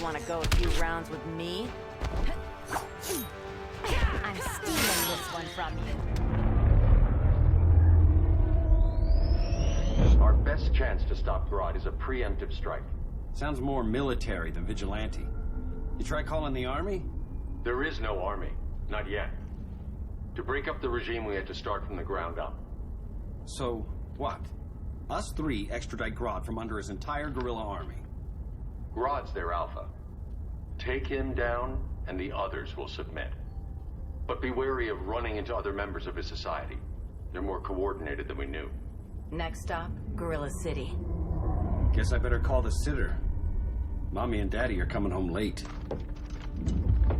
want to go a few rounds with me? I'm stealing this one from you. Our best chance to stop Grod is a preemptive strike. Sounds more military than vigilante. You try calling the army? There is no army. Not yet. To break up the regime, we had to start from the ground up. So, what? Us three extradite Grod from under his entire guerrilla army. Grod's their alpha. Take him down, and the others will submit. But be wary of running into other members of his society. They're more coordinated than we knew. Next stop, Gorilla City. Guess I better call the sitter. Mommy and Daddy are coming home late.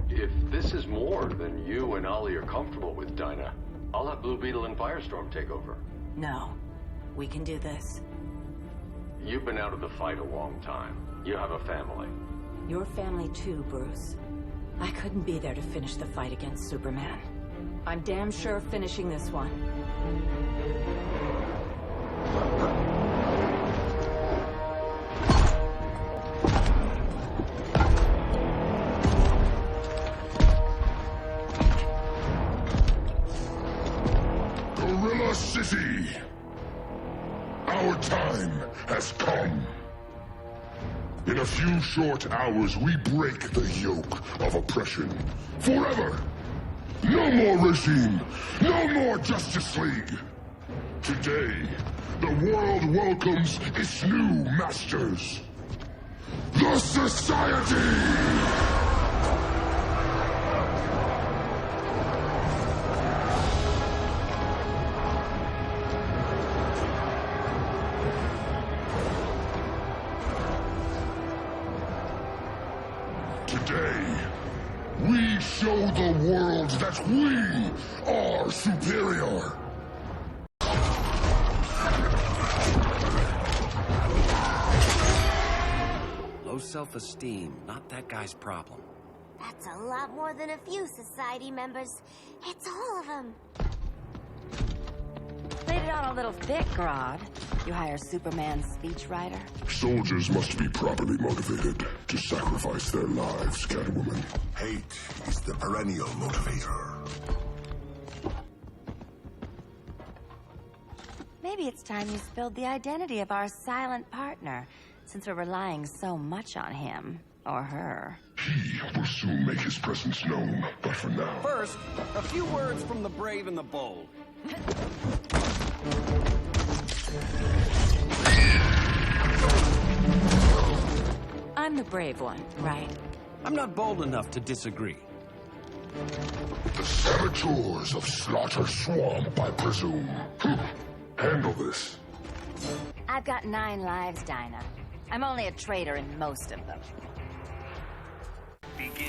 If this is more than you and Ollie are comfortable with, Dinah, I'll have Blue Beetle and Firestorm take over. No. We can do this. You've been out of the fight a long time. You have a family. Your family too, Bruce. I couldn't be there to finish the fight against Superman. I'm damn sure finishing this one. Gorilla City! Our time has come. In a few short hours, we break the yoke of oppression. Forever! No more regime! No more Justice League! Today, the world welcomes its new masters. The Society! Today, we show the world that we are superior. Low self-esteem, not that guy's problem. That's a lot more than a few society members. It's all of them. Laid it on a little thick, Grod. You hire Superman's speechwriter? Soldiers must be properly motivated to sacrifice their lives, Catwoman. Hate is the perennial motivator. Maybe it's time you spilled the identity of our silent partner, since we're relying so much on him. Or her. He will soon make his presence known, but for now... First, a few words from the brave and the bold. I'm the brave one, right? I'm not bold enough to disagree. The saboteurs of Slaughter Swamp, I presume. Handle this. I've got 9 lives, Dinah. I'm only a traitor in most of them. Begin.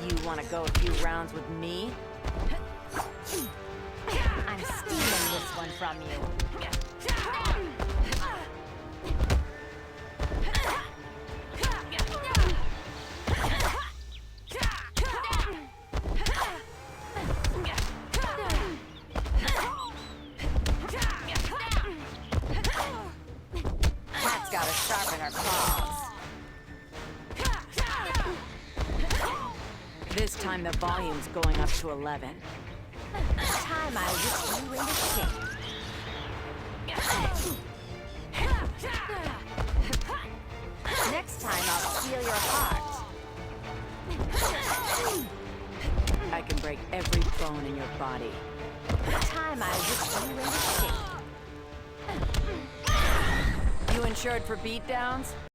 You want to go a few rounds with me? I'm stealing this one from you. Cat's gotta sharpen her claws. This time the volume's going up to 11. Time I whip you into shape. Next time I'll steal your heart. I can break every bone in your body. Time I whip you into shape. You insured for beatdowns?